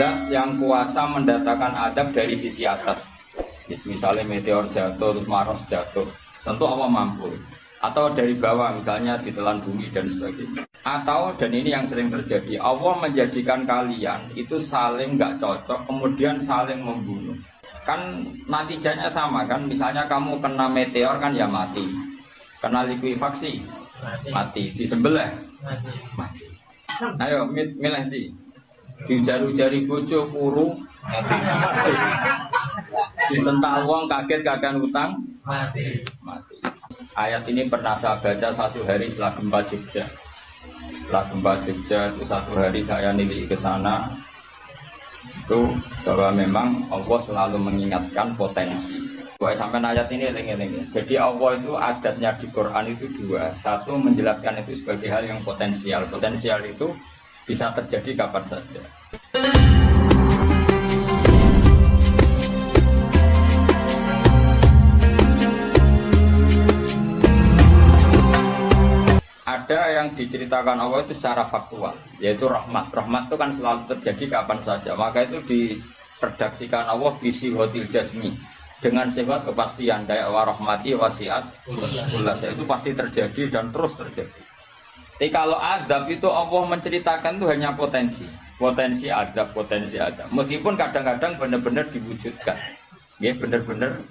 Zat yang kuasa mendatangkan adab dari sisi atas. Misalnya meteor jatuh, terus Mars jatuh, tentu Allah mampu. Atau dari bawah, misalnya ditelan bumi dan sebagainya. Atau, dan ini yang sering terjadi, Allah menjadikan kalian itu saling nggak cocok, kemudian saling membunuh. Kan natijanya sama kan, misalnya kamu kena meteor kan ya mati, kena likuifaksi mati, disembelih mati. Ayo milih di jari bojo kuru mati, disentak wong kaget kakek utang mati. Ayat ini pernah saya baca satu hari setelah gempa Jogja. Setelah gempa Jogja itu satu hari saya nilik ke sana, itu bahwa memang Allah selalu mengingatkan potensi. Buat sampai ayat ini eling-eling. Jadi Allah itu adatnya di Quran itu dua. Satu menjelaskan itu sebagai hal yang potensial. Potensial itu bisa terjadi kapan saja. Ada yang diceritakan Allah itu secara faktual, yaitu rahmat. Rahmat itu kan selalu terjadi kapan saja. Maka itu diredaksikan Allah bisi hotil jasmi, dengan sifat kepastian kayak warahmati wasiat ulas, itu pasti terjadi dan terus terjadi. Tapi kalau adab itu Allah menceritakan itu hanya potensi adab. Meskipun kadang-kadang benar-benar diwujudkan, ya benar-benar.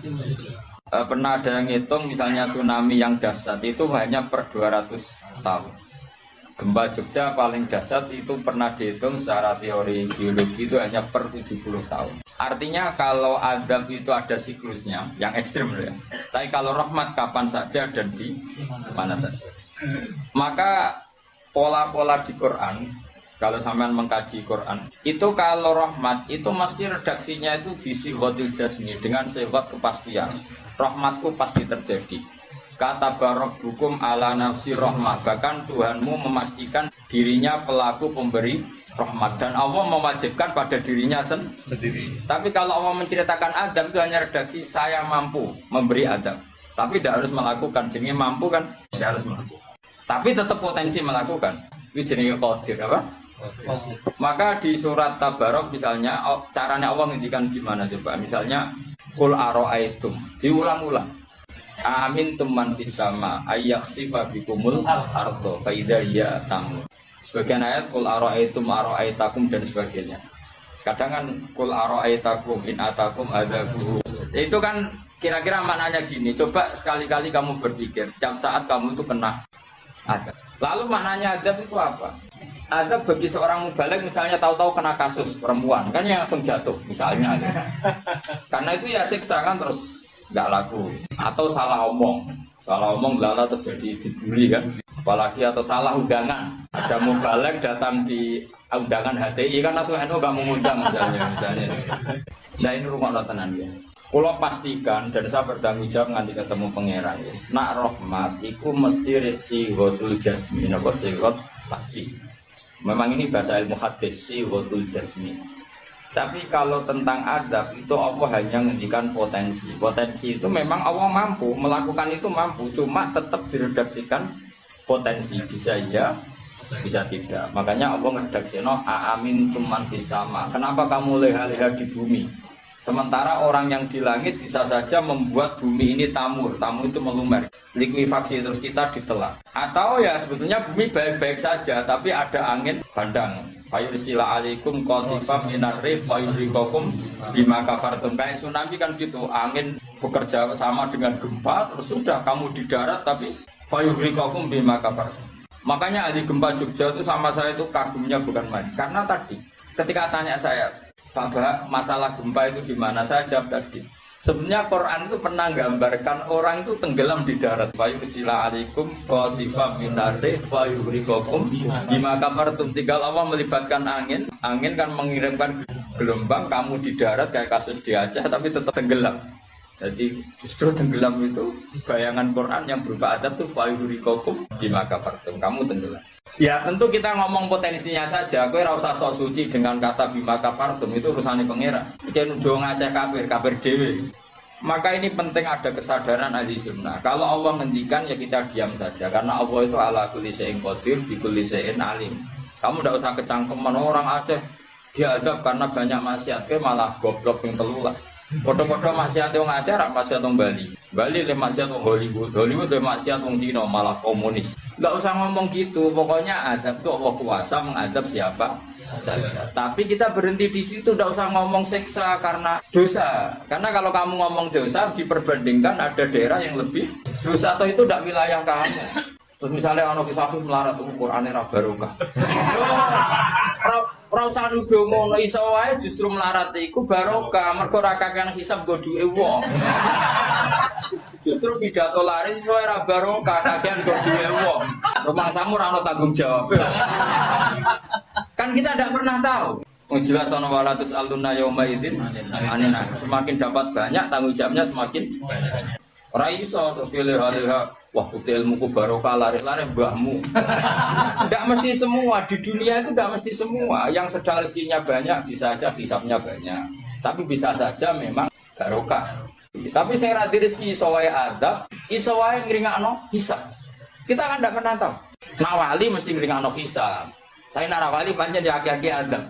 Pernah ada yang ngitung misalnya tsunami yang dahsyat itu hanya per 200 tahun. Gempa Jogja paling dahsyat itu pernah dihitung secara teori geologi itu hanya per 70 tahun. Artinya kalau adab itu ada siklusnya yang ekstrim ya. Tapi kalau rahmat kapan saja dan di mana saja. Maka pola-pola di Quran, kalau sampean mengkaji Quran, itu kalau rahmat itu mesti redaksinya itu bisi hotil jasmi, dengan sifat kepastian. Rahmatku pasti terjadi. Kata barok hukum ala nafsi rahmah, bahkan Tuhanmu memastikan dirinya pelaku pemberi rahmat dan Allah mewajibkan pada dirinya sendiri. Tapi kalau Allah menceritakan adab itu hanya redaksi saya mampu memberi adab, tapi tidak harus melakukan. Jenenge mampu kan tidak harus melakukan, tapi tetap potensi melakukan. Itu jenenge qadir apa? Maka di surat Tabarok misalnya caranya Allah ngendikan gimana coba, misalnya qul aro'aitum, diulang-ulang, amin tuman fis sama ayakhsifa bikumul ardo fa idza hiya tamur. Sebagian ayat qul aro'aitum aro'aitakum dan sebagainya. Kadang kan qul aro'aitakum in atakum adzabuhu, itu kan kira-kira maknanya gini, coba sekali-kali kamu berpikir setiap saat kamu itu kena adab. Lalu maknanya adab itu apa? Adab bagi seorang mubaligh misalnya tahu-tahu kena kasus perempuan kan yang langsung jatuh misalnya, karena itu ya siksa kan terus nggak laku, atau salah omong lala terus jadi dibully kan, apalagi atau salah undangan, ada mubaligh datang di undangan HTI kan langsung NU nggak mengundang misalnya. Nah ini rumah tenan ya. Kalau pastikan dan saya bertanggung jawab nanti ketemu pangeran ya. Nak rahmat iku mesti si ghodul jasmi, napa sigot pasti. Memang ini bahasa ilmu hadis si ghodul jasmi. Tapi kalau tentang adab itu Allah hanya menghentikan potensi. Potensi itu memang Allah mampu melakukan itu, mampu, cuma tetap diredaksikan potensi, bisa ya, bisa tidak. Makanya Allah ngeredaksino aamin tuman fis sama. Kenapa kamu leha-leha di bumi? Sementara orang yang di langit bisa saja membuat bumi ini tamur itu melumer, likuifaksi terus kita ditelan. Atau ya sebetulnya bumi baik-baik saja, tapi ada angin bandang. Fayursila alaikum qasifam minar rih fayurikokum bima kafartum. Kayak tsunami kan gitu, angin bekerja sama dengan gempa, terus sudah kamu di darat tapi fayurikokum bima kafartum. Makanya ahli gempa Jogja itu sama saya itu kagumnya bukan main. Karena tadi ketika tanya saya, Pak Bah, masalah gempa itu di mana, saya jawab tadi. Sebenarnya Quran itu pernah gambarkan orang itu tenggelam di darat. Fayusila alaikum qasifam minarih fayuhrikokum bima kafartum. Tinggal Allah melibatkan angin kan mengirimkan gelombang, kamu di darat kayak kasus di Aceh tapi tetap tenggelam. Jadi justru tenggelam itu bayangan Quran yang berupa adab itu fayuhrikokum bima kafartum, kamu tenggelam. Ya tentu kita ngomong potensinya saja. Kowe ora usah sok suci dengan kata bima kafartum, itu urusannya pangeran. Kita nuduh ngaceh kafir dhewe. Maka ini penting ada kesadaran ahli sunnah. Kalau Allah ngendikan ya kita diam saja, karena Allah itu ala kulli syai'in qadir bi kulli syai'in alim. Kamu tidak usah kecangkeman orang Aceh diadab karena banyak maksiat, ke malah goblok yang telulas. Podo-podo maksiat wong Aceh, rak maksiat wong Bali. Bali le maksiat wong Hollywood, Hollywood le maksiat wong Cina malah komunis. Enggak usah ngomong gitu, pokoknya adab itu Allah kuasa mengadab siapa saja. Tapi kita berhenti di situ, enggak usah ngomong siksa karena dosa. Karena kalau kamu ngomong dosa diperbandingkan ada daerah yang lebih dosa atau itu enggak wilayah kamu. Terus misalnya ono kisah melarat Qur'ane ra barokah. Ora usah nuduh ngono, iso wae justru melarat iku barokah, mergo ora kakean hisab nggo duwe wong. Justru pidato laris iso ora barokah, kakean nggo duwe wong. Rumangsamu ora ono tanggung jawab. Kan kita ndak pernah tahu. Wong jelas ana walatus aluna yauma idzin anina. Semakin dapat banyak tanggung jawabnya semakin banyak. Ora iso terus pilih-pilih wah putih ilmuku barokah lari-lari mbahmu. Tidak mesti semua di dunia itu tidak mesti semua. Yang sedang rezekinya banyak bisa saja hisabnya banyak. Tapi bisa saja memang barokah. Tapi saya rati rezeki iso wae adab, iso wae ngringakno hisab. Kita kan tidak pernah tahu. Nawali mesti ngringakno hisab. Tapi narawali pancen ya aki-aki adab.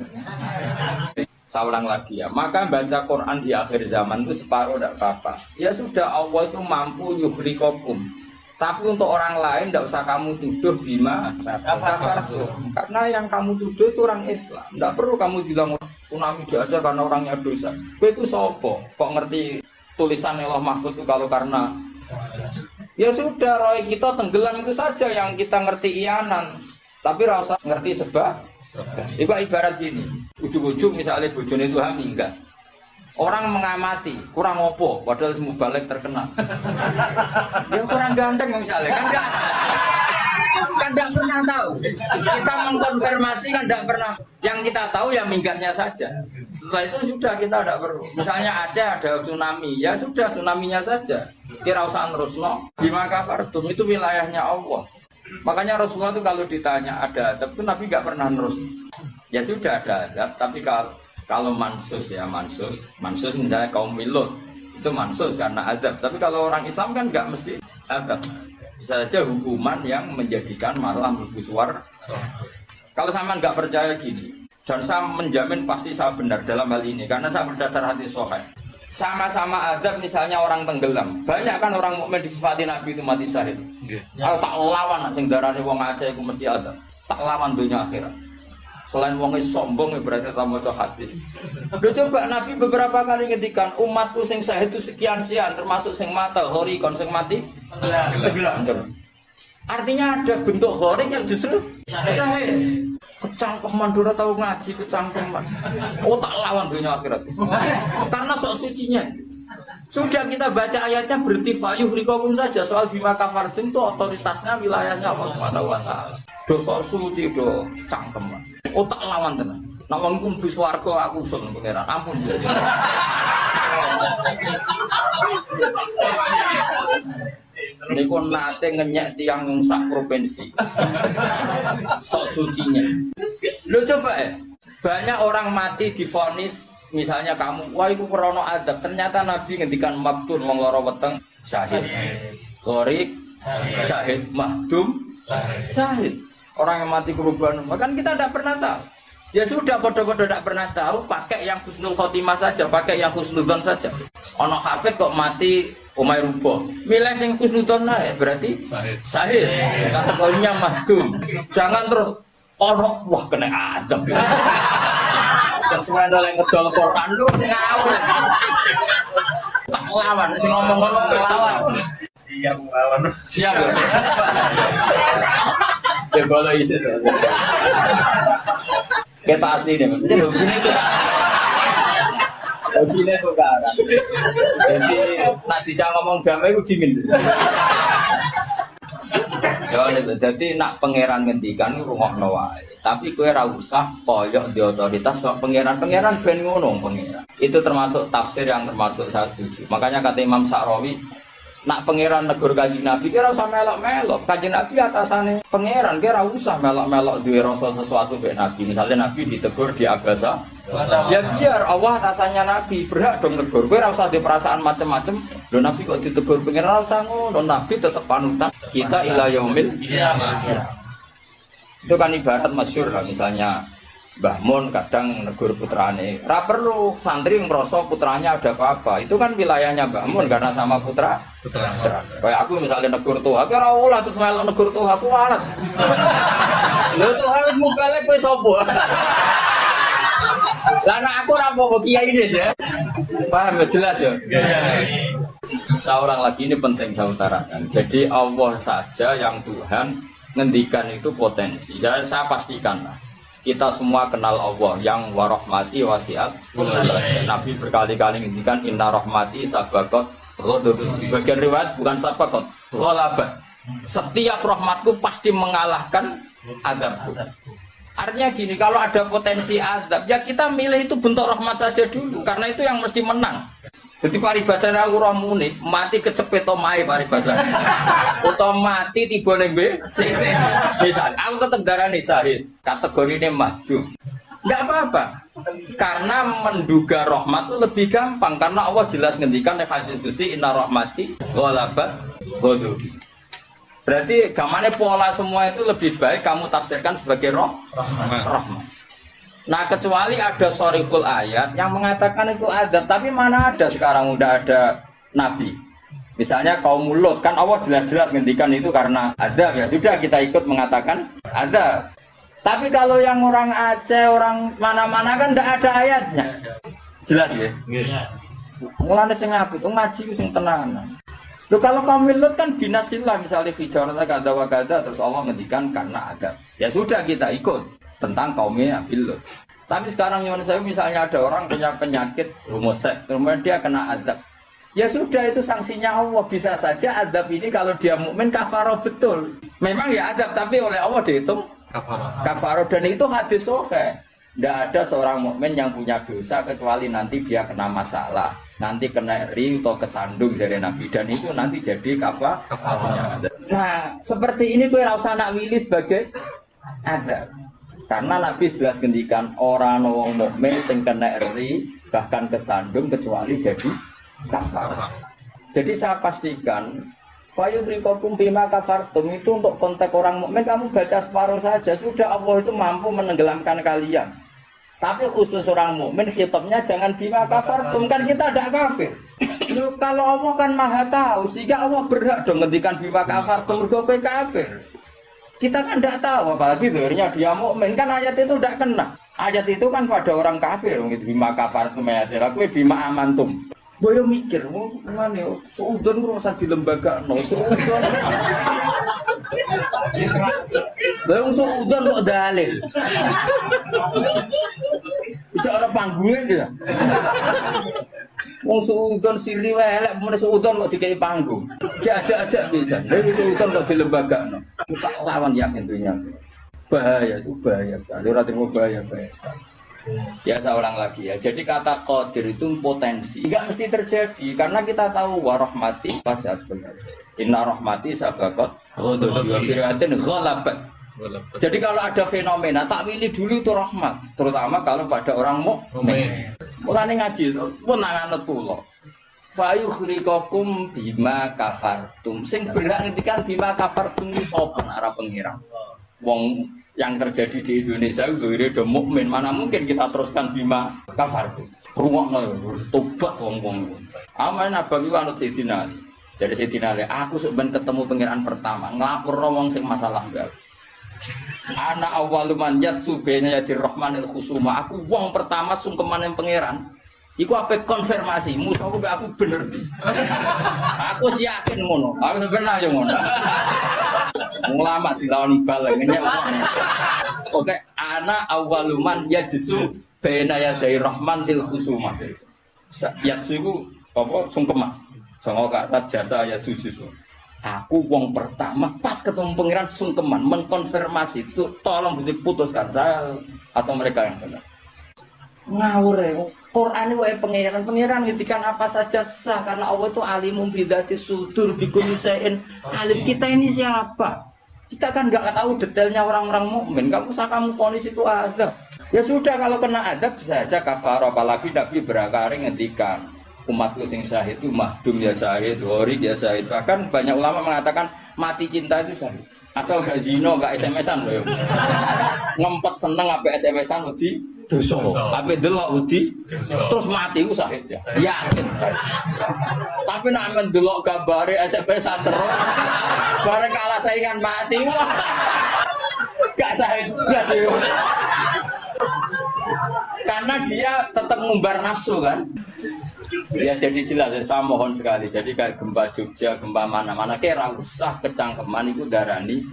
Saya ulang lagi ya, maka baca Quran di akhir zaman itu separuh tidak apa-apa. Ya sudah, Allah itu mampu yuhlikokum. Tapi untuk orang lain tidak usah kamu tuduh bima kafartum. Karena yang kamu tuduh itu orang Islam. Tidak perlu kamu bilang tsunami aja karena orangnya dosa. Itu sopo. Kok ngerti tulisan Allah Mahfud itu kalau karena ya sudah, roy kita tenggelam itu saja yang kita ngerti iyanan. Tapi rasa ngerti sebab. Itu ibarat gini. Ujung-ujung misalnya bojone itu hamil, orang mengamati kurang opo padahal semua balik terkenal. Ya kurang ganteng misalnya kan enggak pernah tahu. Kita mengkonfirmasi kan enggak pernah. Yang kita tahu ya minggatnya saja. Setelah itu sudah kita tidak perlu. Misalnya Aceh ada tsunami, ya sudah tsunaminya saja. Kira usah nerusno. Bima kafartum itu wilayahnya Allah. Makanya Rasulullah itu kalau ditanya ada adab itu Nabi enggak pernah nerus. Ya sudah ada adab, tapi kalau mansus ya mansus misalnya kaum Milut itu mansus karena adab. Tapi kalau orang Islam kan nggak mesti adab, bisa saja hukuman yang menjadikan malah bersuara. Kalau sama nggak percaya gini, dan saya menjamin pasti saya benar dalam hal ini karena saya berdasar hadis sahih. Sama-sama adab misalnya orang tenggelam, banyak kan orang mukmin disifati Nabi itu mati syahid. Kalau tak lawan sing darane wong Aceh itu mesti adab, tak lawan dunia akhirat. Selain wong sombong berarti tak maca hadis. Udah coba Nabi beberapa kali ngendikan umatku sing syahid itu sekian-sekian termasuk sing mata hori kon sing mati tenggelam. Artinya ada bentuk hori yang justru syahid. Kecangkeman dora tahu ngaji kecangkeman. Oh tak lawan dunia akhirat. Karena sok sucinya. Sudah kita baca ayatnya berhenti fayuh rikokum saja. Soal bima kafartum itu otoritasnya wilayahnya Allah Subhanahu wa taala. Dosa suci do cangkeman. Oh tak lawan tenan. Nek wong iku mlebu swarga aku usul nang pangeran. Ampun Gusti. Niku nate ngenyek tiyang sak provinsi. Sok sucinya. Lo coba ya. Banyak orang mati divonis misalnya kamu, wah itu krono adab. Ternyata Nabi ngendikan maktun wong lara weteng syahid. Gharib syahid, mahdum syahid. Orang yang mati korban, kan kita tidak pernah tahu. Ya sudah, bodoh-bodoh tidak pernah tahu, pakai yang husnul khotimah saja, pakai yang husnudzon saja. Ono hafid kok mati umay rubo. Milih sing husnudzon ya berarti syahid. Kategorinya mahdum. Jangan terus ono wah kena adab. Sesuai dengan ngedol Quran lu ngawur. Tak lawan sing ngomong-ngomong lawan. Siap lawan. Siap. Devala isis. Kita asli deh, maksudnya hobinya itu. Hobinya itu kan. Jadi nanti jangan ngomong damai itu dingin. Ya, jadi nak pangeran ngendikan itu ngomong wae. Tapi kowe ora usah koyok di otoritas kok pangeran ben ngono pangeran. Itu termasuk tafsir yang termasuk saya setuju. Makanya kata Imam Sa'rawi, nak pangeran negur Kanjeng Nabi kira usah melok-melok. Kanjeng Nabi atasane pangeran kira usah melok-melok duwe rasa sesuatu mbek Nabi. Misalnya Nabi ditegur di Abasa, ya biar Allah atasannya Nabi berhak dong negur. Kowe ora usah di perasaan macam-macam. Lho Nabi kok ditegur pangeran ora usah ngono. Nabi tetep panutan kita ila yaumil kiamah. Itu kan ibarat masyhur lah, misalnya Mbah Mun kadang negur putrane. Ora perlu santri ngrasa putranya ada apa-apa. Itu kan wilayahnya Mbah Mun karena sama putra. Kayak aku misalnya negur tuh, aku ora oleh terus melok negur tuh aku alat. Lho tuh harus mubalek kowe sapa? Lah nek aku ora apa kiai ini aja. Paham ya jelas ya? Seorang lagi ini penting saya utarakan. Jadi Allah saja yang Tuhan ngendikan itu potensi. Jadi saya pastikan lah. Kita semua kenal Allah yang warahmati wasiat. Nabi berkali-kali ngendikan inna rahmati sabaqat ghadab. Sebagian riwayat bukan sabaqat, ghalabat. Setiap rahmatku pasti mengalahkan azabku. Artinya gini, kalau ada potensi azab, ya kita milih itu bentuk rahmat saja dulu, karena itu yang mesti menang. Jadi paribasane aku roh muni, mati kecepet omahe paribasane. Utawa mati tiba ning sing. Misal aku tetep darani syahid, kategorine mahdum. Enggak apa-apa. Karena menduga rahmat itu lebih gampang karena Allah jelas ngendikan ning hadis qudsi inna rahmati ghalabat ghadabi. Berarti gamane pola semua itu lebih baik kamu tafsirkan sebagai rahmat. Nah kecuali ada sorikul ayat yang mengatakan itu adab, tapi mana ada sekarang udah ada nabi. Misalnya kaum Lut kan Allah jelas-jelas ngendikan itu karena adab, ya sudah kita ikut mengatakan adab. Tapi kalau yang orang Aceh, orang mana-mana kan tidak ada ayatnya. Jelas ya? Mulane sing apik ngaji sing tenanan. Loh kalau kaum Lut kan binasillah misalnya fijarata kada wa kada terus Allah ngendikan karena adab. Ya sudah kita ikut tentang kaumnya Nabi Lut. Tapi sekarang nyuwun saya misalnya ada orang punya penyakit homoseks, kemudian dia kena azab. Ya sudah itu sanksinya Allah. Bisa saja azab ini kalau dia mukmin kafarah betul. Memang ya azab tapi oleh Allah dihitung kafarah dan itu hadis sahih. Tidak ada seorang mukmin yang punya dosa kecuali nanti dia kena masalah, nanti kena ri atau kesandung dari Nabi dan itu nanti jadi kafarah. Nah seperti ini gue rasa nak wilih sebagai azab. Karena Nabi jelas ngendikan orang wong mukmin sing kena eri bahkan kesandung kecuali jadi kafar. Jadi saya pastikan fayuhriqakum bima kafartum itu untuk konteks orang mukmin kamu baca separuh saja sudah Allah itu mampu menenggelamkan kalian. Tapi khusus orang mukmin khitabnya jangan bima kafartum kan kita tidak kafir. Loh, kalau Allah kan Maha tahu sehingga Allah berhak dong ngendikan bima kafartum mergo kowe kafir. Kita kan tidak tahu, apalagi akhirnya dia mukmin kan ayat itu tidak kena. Ayat itu kan pada orang kafir, gitu. Bima kafartum ayatil, aku bima amantum. Boyo mikir, mana seudon rasa di lembaga, no seudon. Bayang seudon kok dalil. Bicara panggungnya dia. Wong suudon sirri wae elek men suudon kok dikai panggung. Ajak-ajak bisa. Lha suudon kok di lembagakno. Tak lawan yakin dunia. Bahaya itu bahaya sekali. Ora terima bahaya sekali. Ya saya ulang lagi ya. Jadi kata qadir itu potensi. Enggak mesti terjadi karena kita tahu warahmati pasat benar. Inna rahmati sabaqat ghadab wa firatin ghalabat. Jadi kalau ada fenomena tak pilih dulu itu rahmat, terutama kalau pada orang mukmin. Mulane ngaji pun nangan tulo. Fayukhriqakum bima kafartum. Sing berhak ngendikan bima kafartum iki sapa arah pengira. Wong yang terjadi di Indonesia itu udah mukmin, mana mungkin kita teruskan bima kafartum. Rungokno tobat wong-wong. Aman abang iku anut Sayyidina Ali. Jadi Sayyidina Ali, aku seben ketemu pengiran pertama, nglapurno wong sing masalah enggak. Ana awaluman yatsu baina yadir rahmanil khusuma. Aku wong pertama sungkeman yang pangeran. Iku apa konfirmasi musuhku aku bener. Aku yakin ngono. Aku sebenarnya ngono. Ulama dilawan baleng nyek. Oke, ana awaluman yatsu baina yadir rahmanil khusuma. Yatsu iku apa sungkeman. Songo kata jasa yatsu sisu. Aku wong pertama pas ketemu pangeran sungkeman mengkonfirmasi itu tolong diputuskan saya atau mereka yang benar. Ngawur ya. Quran itu pangeran ngendikan apa saja sah karena Allah itu alimum bidzati sudur bikulli syai'in alim. Kita ini siapa? Kita kan nggak tahu detailnya orang-orang mukmin. Kamu usah kamu vonis itu ada. Ya sudah kalau kena adab bisa aja kafarah apalagi Nabi berakari ngendikan umatku sing syahid itu mahdum ya syahid, horik ya syahid. Bahkan banyak ulama mengatakan mati cinta itu syahid. Asal gak zino, gak SMS-an lho. Ngempet seneng apa SMS-an wedi dosa. Apa delok wedi terus mati ku sahid ya. Yakin. Tapi nek men delok gambare SMS-an terus bareng kalah saingan mati. Gak sahid blas yo. Karena dia tetap ngumbar nafsu kan. Ya jadi jelas saya mohon sekali. Jadi kayak gempa Jogja, gempa mana-mana kira usah kecangkeman itu darani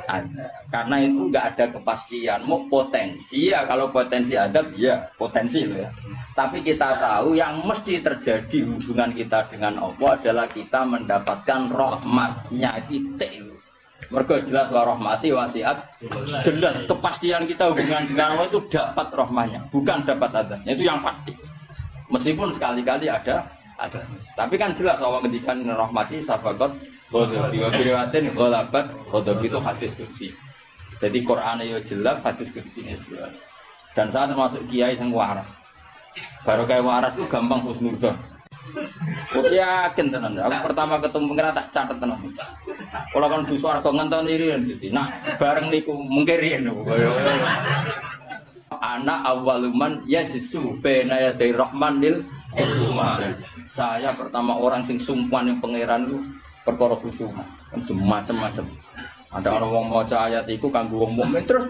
ada. Karena itu nggak ada kepastian. Mau potensi ya kalau potensi ada ya potensi itu ya. Tapi kita tahu yang mesti terjadi hubungan kita dengan Allah adalah kita mendapatkan rahmatnya kita. Mergo jelas wa rahmati wasiat. Jelas kepastian kita hubungan dengan Allah itu dapat rahmahnya, bukan dapat adanya. Itu yang pasti. Meskipun sekali-kali ada. Tapi kan jelas Allah ngendikan rahmati sabaqat ghadab wa biriwatin ghalabat ghadab itu hadis qudsi. Jadi Quran itu jelas, hadis qudsi itu jelas. Dan saya termasuk kiai yang waras. Baru kayak waras itu gampang husnudzon. Yakin tenan. Aku pertama ketemu pengen tak catet tenan. Kalau kan di swarga ngenton irian gitu. Nah, bareng niku mungkin riyen. Anak awaluman yajsu baina yaday rahmanil khusuma. Saya pertama orang sing sumpan yang pangeran itu perkara khusuma. Macam-macam. Ada orang wong maca ayat iku kanggo wong mukmin terus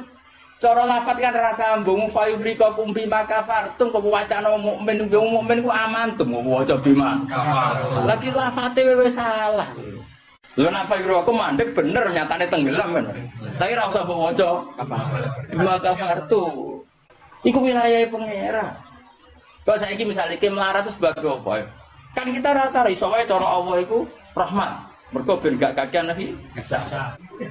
cara lafat kan rasa ambung fayubrikakum bima kafartum kok wacana mukmin wong mukmin ku amantum waca bima kafartum. Lagi lafate wis salah. Lho nek fayubrikakum mandek bener nyatane tenggelam kan. Tapi ora usah mbok waca bima kafartum. Iku wilayah pangeran. Kok saiki misale ki melarat terus sebagai apa? Kan kita rata iso wae cara Allah iku rahmat. Mergo ben gak kakean nabi bisa.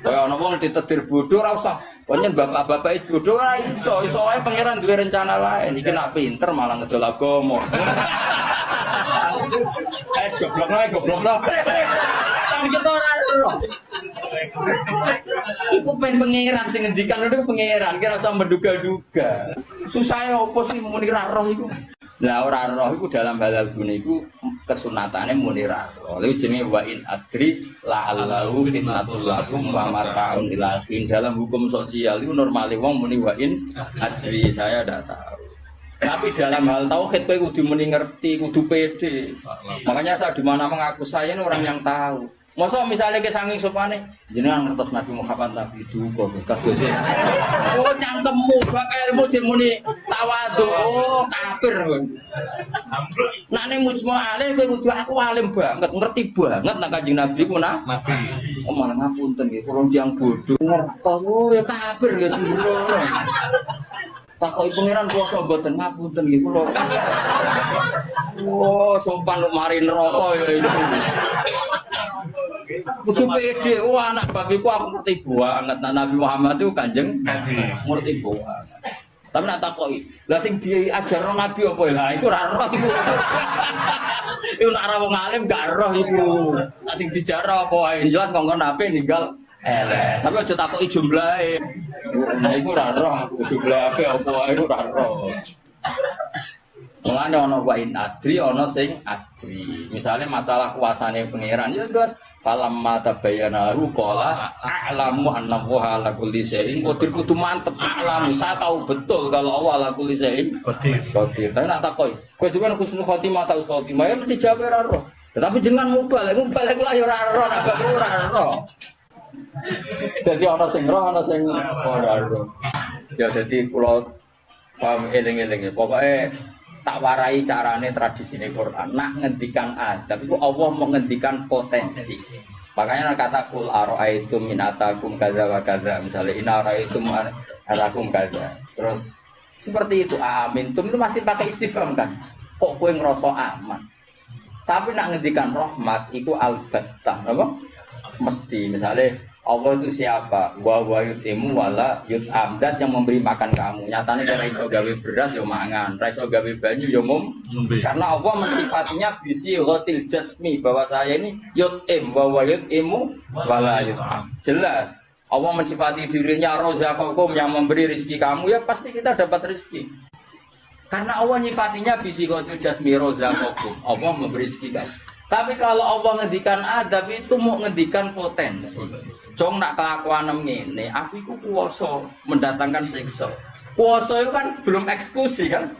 Kaya ana wong ditetir bodho ora usah. Panjen bapak-bapak is bodho ora iso wae pangeran duwe rencana lain. Iki nak pinter malah ngedol agama. Goblok. Kan kita ora ero. Iku pen pangeran sing ngendikan itu pangeran, kira usah menduga-duga. Susah opo sih muni ra roh iku. Lah ora roh iku dalam halal gune iku kesunatane muni ra roh. Lha jenenge wa in adri la'allahu fitnatul lakum wa mata'un ilahin. Dalam hukum sosial itu normale wong muni wa in adri, saya ndak tahu. Tapi dalam hal tauhid kowe kudu muni ngerti, kudu pede. Makanya saya di mana mengaku saya ini orang yang tahu. Masa misalnya ke saking sopane jenengan ngertos Nabi Muhammad Nabi duka kados. Oh cangkemmu bakal ilmu muni tawadhu kafir kon. Nek ning mujma alim kowe kudu aku alim banget, ngerti banget nek Kanjeng Nabi ku Nabi. Oh malah ngapunten nggih kula tiyang bodho ngertos oh ya kafir ya sembrono. Takoki pangeran kuwasa mboten ngapunten nggih kula. Oh sopan lu mari neraka ya itu. Kudu pede, wah anak babiku aku ngerti banget. Nabi Muhammad itu Kanjeng Nabi ngerti banget. Tapi nak takoki, lah sing diajarno Nabi apa ya? Lah iku ora roh iku. Iku nak ora wong alim gak roh iku. Lah sing dijarah apa wae jelas kongkon Nabi ninggal elek. Tapi aja takoki jumlahe. Nah iku ora roh aku jumlahe apa wae iku ora roh. Mulane ana wa in adri ana sing adri. Misalnya masalah kuasane pangeran ya jelas falamma tabayyana lahu qala a'lamu anna Allaha ala kulli syai'in qadir. Kudu mantep a'lamu, saya tahu betul kalau Allah ala kulli syai'in qadir. Tapi nak takoki, kowe jenengan husnul khotimah ta khotimah ya mesti jawab ora roh. Tetapi jangan mubalek lah ya ora roh, nak ora roh. Jadi ana sing roh, ana sing ora roh. Ya dadi kula paham eling-eling pokoke tak warai carane tradisine Quran. Nak ngendikan adab itu Allah mau ngendikan potensi. Makanya kata kul ara'aitum min atakum kadza wa kadza. Misalnya in ara'aitum atakum kadza. Terus seperti itu amintum itu masih pakai istifham kan. Kok kowe ngrasa aman. Tapi nak ngendikan rahmat itu albattah apa? Mesti misalnya Allah itu siapa? Wa yut'imu wala yut'am, dat yang memberi makan kamu. Nyatanya kalau iso gawe beras ya mangan, iso gawe banyu ya karena Allah mensifatinya bisi ghatil jasmi bahwa saya ini yut'im wa yut'imu wala yut'am. Jelas Allah mensifati dirinya razaqakum yang memberi rezeki kamu ya pasti kita dapat rezeki. Karena Allah nyifatinya bisi ghatil jasmi razaqakum. Allah memberi rezeki kamu. Tapi kalau Allah ngendikan adab itu mau ngendikan potensi. Jong nak kelakuan ngene, aku iku kuwasa mendatangkan siksa. Kuwasa itu kan belum eksekusi kan?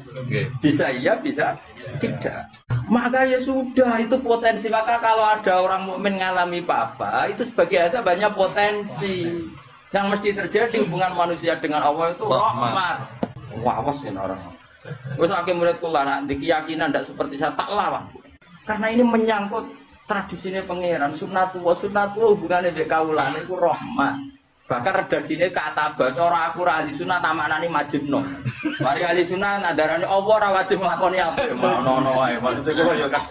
Bisa iya, bisa tidak. Maka ya sudah itu potensi. Maka kalau ada orang mukmin ngalami apa itu sebagai adab banyak potensi. Yang mesti terjadi hubungan manusia dengan Allah itu rahmat. Wawas ya orang. Wes akeh murid kula nak di keyakinan ndak seperti saya tak lawan. Karena ini menyangkut tradisinya pangeran sunnatullah hubungannya dengan kaulan itu rahmat. Bahkan redaksine kata baca ora aku ra ahli sunnah tamaknane majibno. Mari ahli sunnah nadarane Allah ora wajib nglakoni apa. Ono wae maksudnya kok ya kan.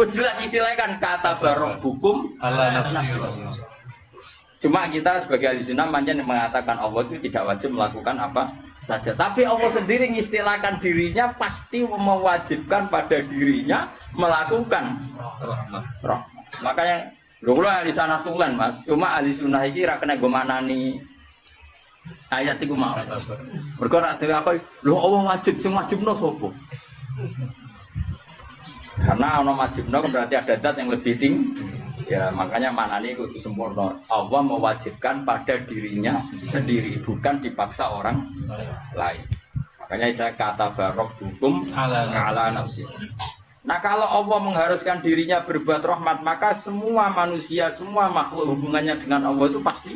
Wis jelas istilahnya kan kata barok hukum ala nafsi. Cuma kita sebagai ahli sunnah manjen mengatakan Allah itu tidak wajib melakukan apa saja. Tapi Allah sendiri mengistilahkan dirinya pasti mewajibkan pada dirinya melakukan rahmat. Makanya lho kula ahli sana tulen Mas, cuma ahli sunnah iki ra kena go manani ayat iku mau. Mergo nek dhewe apa lho Allah wajib sing wajibno sapa? Karena ana wajibno berarti ada zat yang lebih tinggi. Ya makanya manani kudu sempurna. Allah mewajibkan pada dirinya sendiri, bukan dipaksa orang lain. Makanya saya kata barok hukum ala nafsi. Nah kalau Allah mengharuskan dirinya berbuat rahmat, maka semua manusia, semua makhluk hubungannya dengan Allah itu pasti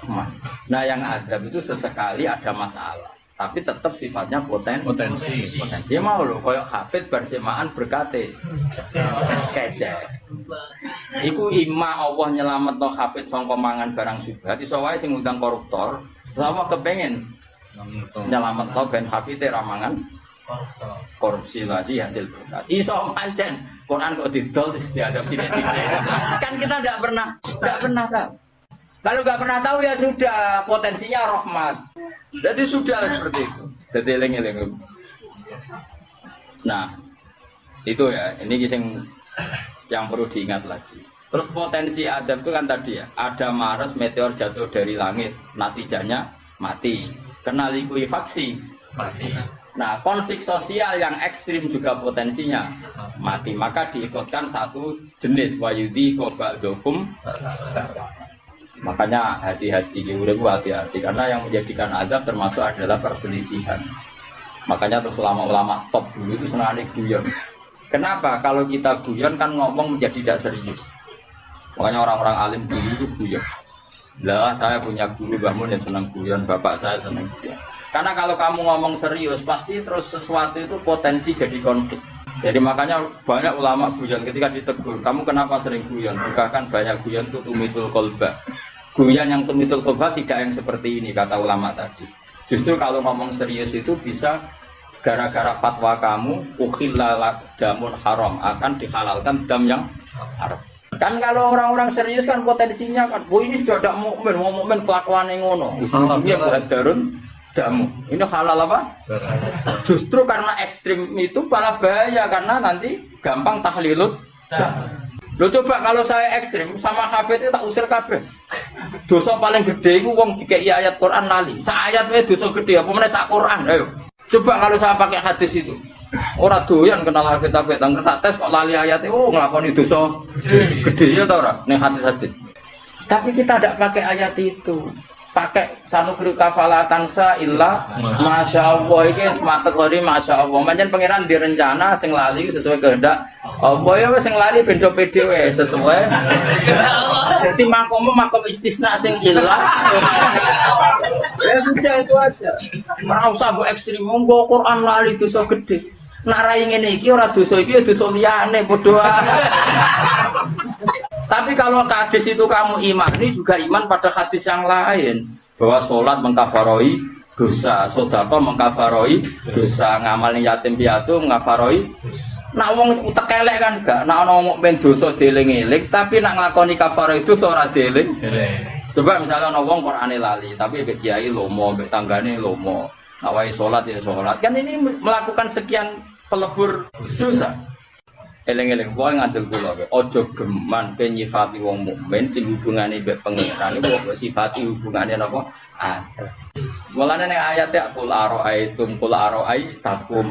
rahmat. Nah yang adab itu sesekali ada masalah, tapi tetap sifatnya potensi mau loh, kayak hafid bersemaan berkate kecek. Iku ima Allah nyelamet no hafid sangka mangan barang syubhat, iso wae sing ngundang koruptor, sama kepengen nyelamet no ben hafid ramangan korupsi lagi hasil berkat. Iso pancen Quran kok didol terus diadap sini-sini. Kan kita tidak pernah tahu. Kalau nggak pernah tahu ya sudah potensinya rahmat. Jadi sudah seperti itu. Jadi eling-eling. Nah itu ya ini yang perlu diingat lagi. Terus potensi adab itu kan tadi ya ada Mars meteor jatuh dari langit, natijanya mati. Kena likuifaksi mati. Nah, konflik sosial yang ekstrim juga potensinya mati. Maka diikutkan satu jenis wayudi kobaldokum. Makanya hati-hati, hati-hati karena yang menjadikan adab termasuk adalah perselisihan. Makanya terus ulama-ulama top dulu itu senangnya guyon. Kenapa? Kalau kita guyon kan ngomong menjadi tidak serius. Makanya orang-orang alim dulu itu guyon. Lah saya punya guru bangun yang senang guyon, bapak saya senang guyon. Karena kalau kamu ngomong serius, pasti terus sesuatu itu potensi jadi konflik. Jadi makanya banyak ulama guyon ketika ditegur, kamu kenapa sering guyon? Bahkan banyak guyon itu tumitul kolba. Guyon yang tumitul kolba tidak yang seperti ini, kata ulama tadi. Justru kalau ngomong serius itu bisa gara-gara fatwa kamu, ukhillalak damun haram, akan dihalalkan dam yang haram. Kan kalau orang-orang serius kan potensinya kan, ini sudah ada mukmin, mau mukmin kelakuan yang ngono. Ujung-ujungnya buat darun. Damu. Ini halal apa? Justru karena ekstrim itu malah bahaya karena nanti gampang tahlilut. Lo coba kalau saya ekstrim sama hafid itu tak usir kabeh. Dosa paling gede itu wong dikei ayat Quran lali. Sa ayat itu dosa gede apa meneh sak Quran. Ayo. Coba kalau saya pakai hadis itu. Ora doyan kenal hafid-hafid nang tak tes kok lali ayat itu nglakoni dosa gede ya ta ora ning hadis-hadis. Tapi kita tidak pakai ayat itu. Pakai sanukri kafalatan sa illa masya Allah ini kategori masya Allah. Macam pangeran direncana sing lali sesuai kehendak Allah ya sing lali bendo PDW sesuai. Jadi makom istisna sing illa. Ya sudah itu aja. Ora usah mbok ekstrem monggo Quran lali dosa gede. Nak ra ngene iki ora dosa iki ya dosa liyane padha. Tapi kalau hadis itu kamu imani juga iman pada hadis yang lain bahwa sholat mengkafaroi dosa, sedekah mengkafaroi dosa, ngamalin yatim piatu mengkafaroi. Nak wong utek elek kan gak, nak ana mukmin dosa dieling-eling tapi nak nglakoni kafaroi dosa ora dieling. Coba misalnya ana wong Qur'ane lali tapi mbek kiai lomo, mbek tanggane lomo. Nak wae sholat ya sholat. Kan ini melakukan sekian pelebur dosa. Eleng-eleng wae ngandel kula wae. Aja geman nyifati wong mukmin sing hubungane mbek pangeran iku kok sifati hubungane napa? Ada. Mulane nek ayate qul araaitum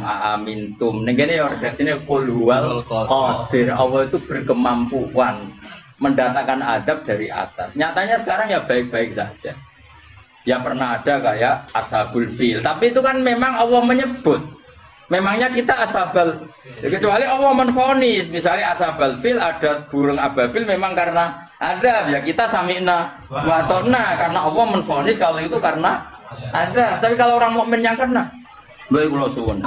aamintum. Ning kene ya redaksine qul huwal qadir. Allah itu berkemampuan mendatangkan adab dari atas. Nyatanya sekarang ya baik-baik saja. Ya pernah ada kayak ashabul fil, tapi itu kan memang Allah menyebut. Memangnya kita ashabal, kecuali Allah menfonis. Misalnya ashabal fil ada burung ababil memang karena ada, ya kita sami'na wa ata'na karena Allah menfonis kalau itu karena ada. Tapi kalau orang mukmin yang kena, baik kula suwun.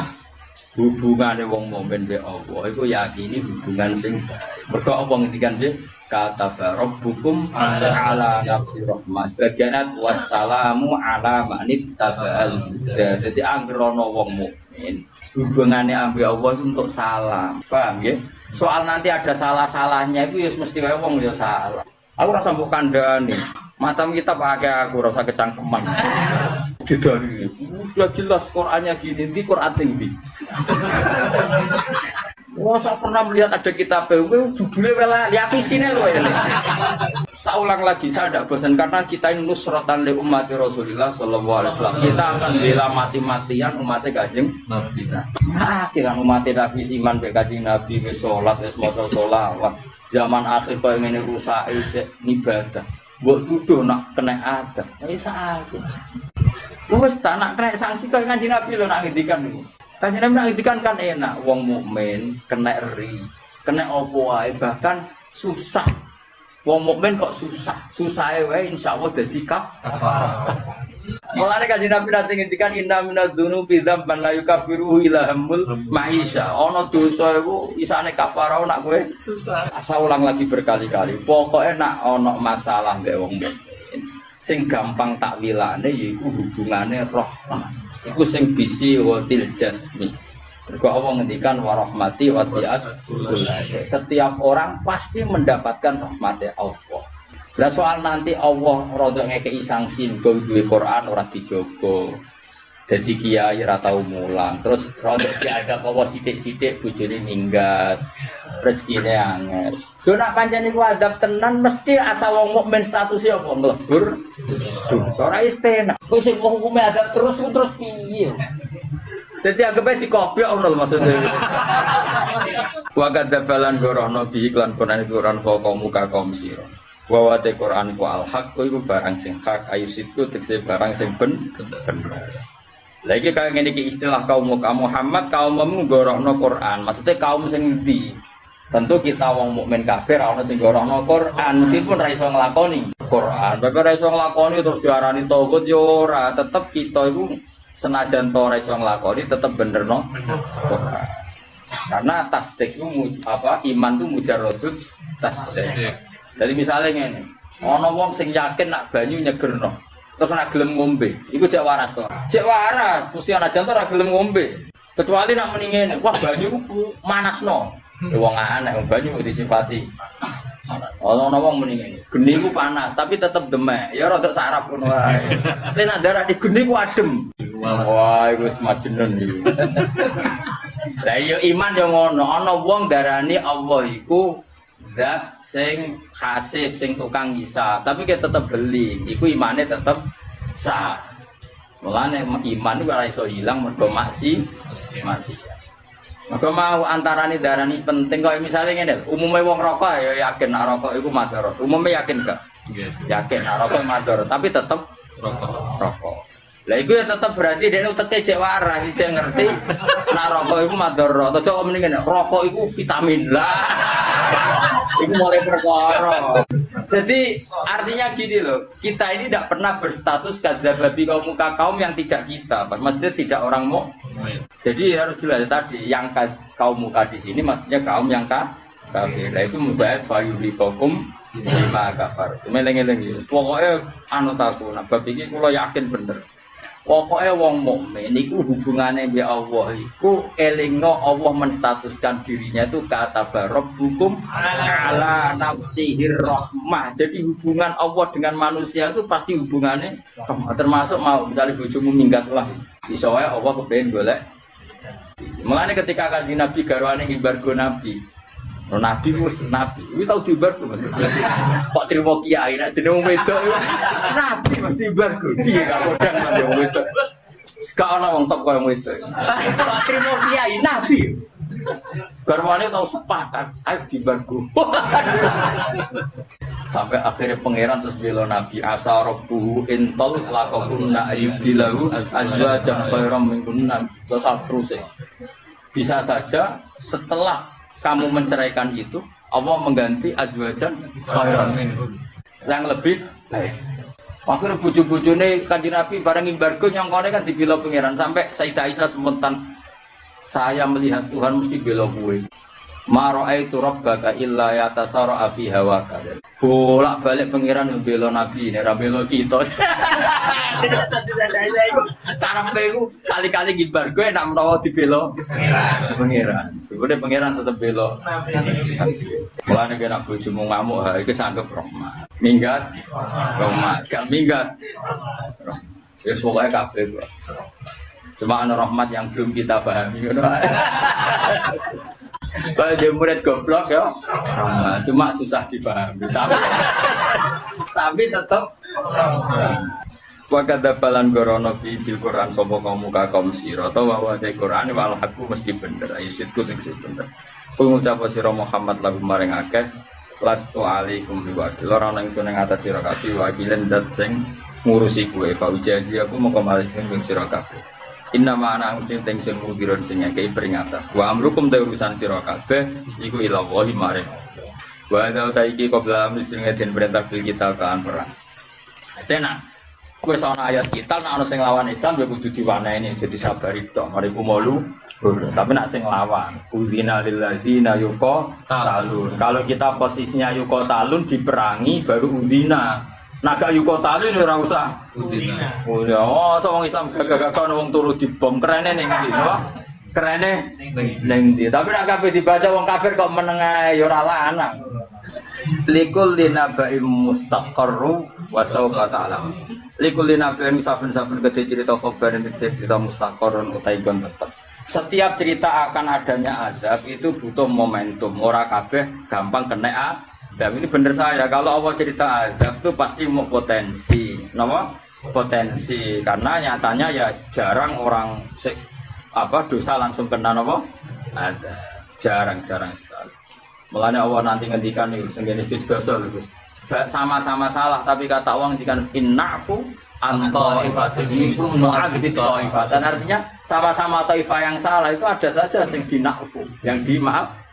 Hubungane wong mukmin be Allah iku yakini hubungan sing mergo Allah ngendikan nggih kata rabbukum ala nafsi rahmah. Sebagian wassalamu ala manit tabal. Jadi anggere ana wong mukmin hubungannya ambil Allah itu untuk salam, paham ya? Soal nanti ada salah-salahnya itu ya mesti kayak wong ya salah. Aku rasa mbok kandhani, macam kita pakai aku rasa kecangkeman. Dari sudah jelas Qur'annya gini, di Qur'an tinggi. Wah, saya pernah melihat ada kitab judulnya wela lihat sini loh ini. Saya ulang lagi, saya tidak bosan karena kita ini nusratan li ummati Rasulillah sallallahu alaihi wasallam. Kita akan bela mati-matian umatnya Kanjeng Nabi. Kan umatnya Nabi iman be Kanjeng Nabi wis salat wis maca sholawat. Zaman akhir kok ngene rusak ibadah. Mbok tuduh nak kena adab. Wis saiki. Wis tak nak kena sanksi kok Kanjeng Nabi lho nak ngendikan niku. Kanjeng Nabi nak ngendikan kan enak, wong mukmin kena ri, kena opo wae bahkan susah. Wong mukmin kok susah, susahe wae insyaallah dadi kafarah. Mulane Kanjeng Nabi nanti ngendikan inna minadz-dzunubi dzamban la yukaffiruhu illa hammul ma'isha. Ana dosa iku isane kafarah nak kowe susah. Asa ulang lagi berkali-kali. Pokoke nak ana masalah mbek wong mukmin sing gampang takwilane yaiku hubungane rahmah. Iku sing bisi watil jasmi. Mergo Allah ngendikan warahmati wasiat. Setiap orang pasti mendapatkan rahmatnya Allah. Lah soal nanti Allah rada ngekeki sanksi nggo duwe Quran ora dijogo. Dadi kiai ora tau mulang. Terus rada diadab apa sithik-sithik bojone minggat. Rezekine angel. Yo nak pancen iku adab tenan mesti asal wong mukmin statusnya apa mlebur dosa ora istena. Kowe sing hukume adab terus piye? Dadi anggape dikopiok ngono lho maksudnya. Wa kadzabalan gorono bi iklan Quran Quran muka kaum sira. Wa wa te Quran ku al-haq iku barang sing hak ayu situ tekse barang sing bener. Lagi kaya ngene iki istilah kaum Muhammad kaummu gorono Quran. Maksudnya kaum sing ndi? Tentu kita wong mukmin kafir ana sing gorono Quran meskipun ra iso nglakoni Quran. Bapak ra iso nglakoni terus diarani tauhid yo ora, tetep kita iku senajan to ra iso nglakoni tetep bener no Quran. Karena tasdik itu apa iman itu mujarradut tasdik. Jadi misalnya ngene, ana wong sing yakin nak banyu nyegerno, terus nak gelem ngombe, iku jek waras to. Jek waras, mesti ana jan to ora gelem ngombe. Kecuali nak muni ngene, wah banyu ku manasno. Wong aneh banyu disifati. Ana wong muni ngene, geni ku panas tapi tetep demek. Ya rada saraf ngono wae. Nek nak darah di geni ku adem. Wah, iku wis majnun iki. Lah yo iman yo ngono, ana wong darani Allah iku zat sing hasib, sing tukang hisab, tapi kita tetep beli, iku imane tetep sah. Mulane iman iku ora iso ilang mergo maksiat. Maka mau antarane darani penting kok misalnya ngene, umume wong rokok ya yakin nek rokok iku madharat. Umume yakin gak? Yakin nek rokok madharat, tapi tetep rokok. Lah iku ya tetep berarti dekne uteke cek waras, cek ngerti nek rokok iku madharat. Aja kok mending ngene, rokok iku vitamin. Lah iku mulai perkara. Jadi artinya gini loh, kita ini tidak pernah berstatus kadzababi kaum yang tidak kita, maksudnya tidak orang mau. Jadi harus jelas tadi yang kaum muka di sini maksudnya kaum yang kafir. Nah itu mubahat fayuhikokum lima kafar. Meleng-eleng. Pokoknya anu taku, nak bab ini kalau yakin bener. Pokoknya wong mukmin itu hubungannya dengan Allah itu elingno Allah menstatuskan dirinya itu kata rabbukum ala nafsihir rahmah. Jadi hubungan Allah dengan manusia itu pasti hubungannya termasuk mau misalnya bojomu minggat lah. Iso wae Allah kepengin golek. Mulane ketika Kanjeng Nabi garwane ngimbargo Nabi. Nabi wis nabi. Kuwi tau dibar tuh Mas. Kok trimo kiai nek jeneng wedok nabi mesti dibar ku. Piye gak kodang nang wong wedok. Gak ana wong top koyo wedok. Kok trimo kiai nabi. Garwane tau sepakat, ayo dibarku. Sampai akhirnya pangeran terus bela Nabi asarabu intol lakokunna ayyudilahu azwajan khairam minkunna terus. Bisa saja setelah kamu menceraikan itu Allah mengganti azwajan khairam minkum yang lebih baik. Akhirnya bojo-bojone Kanjeng Nabi bareng imbargo nyongkone kan dibela pangeran sampai Sayyidah Aisyah spontan saya melihat Tuhan mesti bela kowe. Ma ra'aitu rabbaka illa yatasara fi hawaka. Bolak-balik pangeran yang bela Nabi nek ra bela kita. Karepe iku kali-kali gibar gue nak menawa dibela pangeran. Sebenarnya pangeran tetep bela Nabi. Mulane nek bojomu ngamuk ha iki sanggep rahmat. Minggat rahmat, gak minggat. Wis pokoke kabeh kok. Cuma ana rahmat yang belum kita pahami ngono. Kalau dia murid goblok ya, rahmat. Cuma susah dipahami. Tapi tetap. Wakada balan gorono bil Quran sopo kaum muka kaum siro atau bahwa di Quran wal aku mesti bener. Ayatku teksi bener. Pengucap siro Muhammad lagu maring akeh. Lastu alaikum biwakil. Orang yang suneng atas siro kasih wakilan dat sing ngurusi kue. Faujazi aku mau kembali sing siro kabeh. Inna ma'ana muslim tengsun mudiron sing ngekei peringatan. Wa amrukum ta urusan sira kabeh iku ila wahi maring. Wa ada taiki qabla muslim ngeden perintah bil kita kan perang. Tenan. Wis ana ayat kita nek ana sing lawan Islam ya kudu diwaneni jadi sabari tok. Mari kumolu. Tapi nak sing lawan udina lilladzina yuqatalun. Kalau kita posisinya yuqatalun diperangi baru udina. Naga yuko tali ora usah udina. Oh ya, wong Islam gagah-gagah wong turu dibom kerene ning ndi, no? Kerene ning ndi. Tapi nek kabeh dibaca wong kafir kok meneng ae ya ora lanang. Likul linabaim mustaqarru wa sawfa ta'lam. Likul linabaim saben-saben gede cerita khabar ing cerita mustaqarrun utahe gon tetep. Setiap cerita akan adanya azab itu butuh momentum. Ora kabeh gampang kena dan ini bener saya, kalau Allah cerita azab itu pasti mau potensi, nama potensi, karena nyatanya ya jarang orang dosa langsung kena nama ada, jarang sekali. Mulanya Allah nanti ngendikan nih, sengene juz dosa Gus, sama-sama salah, tapi kata Allah ngendikan innafu anto ifatin minkum nu'agdi ta'ifatan, artinya sama-sama ta'ifah yang salah itu ada saja yang dinafu, yang dimaaf.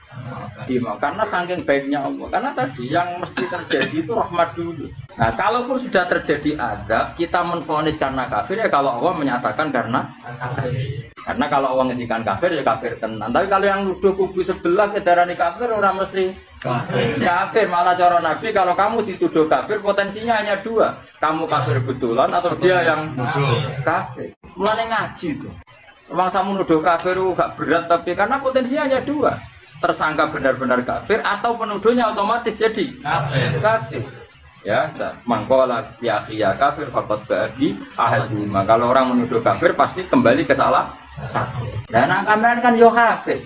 Karena saking baiknya Allah, karena tadi yang mesti terjadi itu rahmat dulu. Nah, kalaupun sudah terjadi azab, kita menvonis karena kafir ya kalau Allah menyatakan karena kafir. Karena kalau Allah ngendikan kafir ya kafir tenan. Tapi kalau yang nuduh kubu sebelah kedarani kafir orang mesti kafir. Malah cara Nabi kalau kamu dituduh kafir potensinya hanya dua, kamu kafir betulan atau dia yang kafir. Mulai ngaji tuh. Emang kamu nuduh kafir gak berat tapi karena potensinya hanya dua. Tersangka benar-benar kafir atau penuduhnya otomatis jadi kafir. Ya, mangkola ya kafir fakot bagi ahaduma. Kalau orang menuduh kafir pasti kembali ke salah satu. Dan kamera kan yo kafir.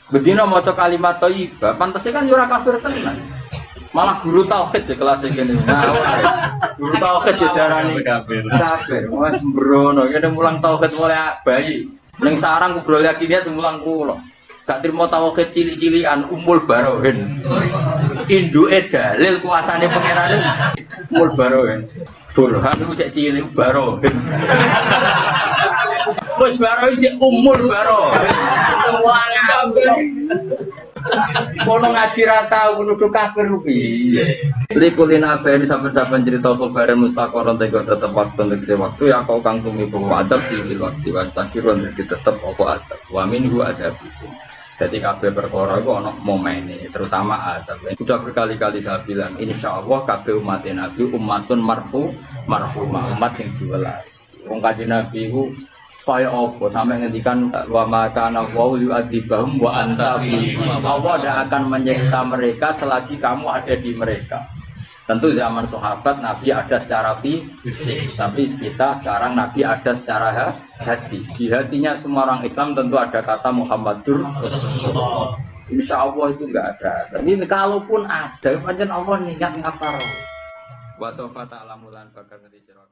Bedino maca kalimat thayyibah, pantese kan yo ora kafir tenan. Malah guru tauhid je kelas iki. Nah, guru tauhid je darani kafir. Wes sembrono, kene mulang tauhid mulai bayi. Ning sarang kubrol yakinnya semulang kula. Gak terima tauhid cilik-cilikan umul barohin. Induke dalil kuasane pangeran umul barohin. Burhan iku cek cilik barohin. Wis barohin cek umul barohin. Kono ngaji ra tau nuduh kafir piye. Likulin abeni saben-saben cerita khabar mustaqarron tego tetep waktu ya kau kang tumibu adab di waktu wastakirun tetep apa adab. Wa minhu adabikum. Jadi kabeh perkara iku ana momene, terutama azab. Sudah berkali-kali saya bilang, insyaallah kabeh umat Nabi umatun marhumah, umat sing diwelas. Wong Kanjeng Nabi iku kaya apa sampe ngendikan wa ma kana wa yu'adzibahum wa anta fi. Allah tidak akan menyiksa mereka selagi kamu ada di mereka. Tentu zaman sahabat Nabi ada secara fisik, tapi kita sekarang Nabi ada secara hati. Di hatinya semua orang Islam tentu ada kata Muhammadur Rasulullah. Insya Allah itu enggak ada. Tapi kalaupun ada, pancen Allah niat ngafar. Wa sofa ta'lamu lan bakal ngerti sira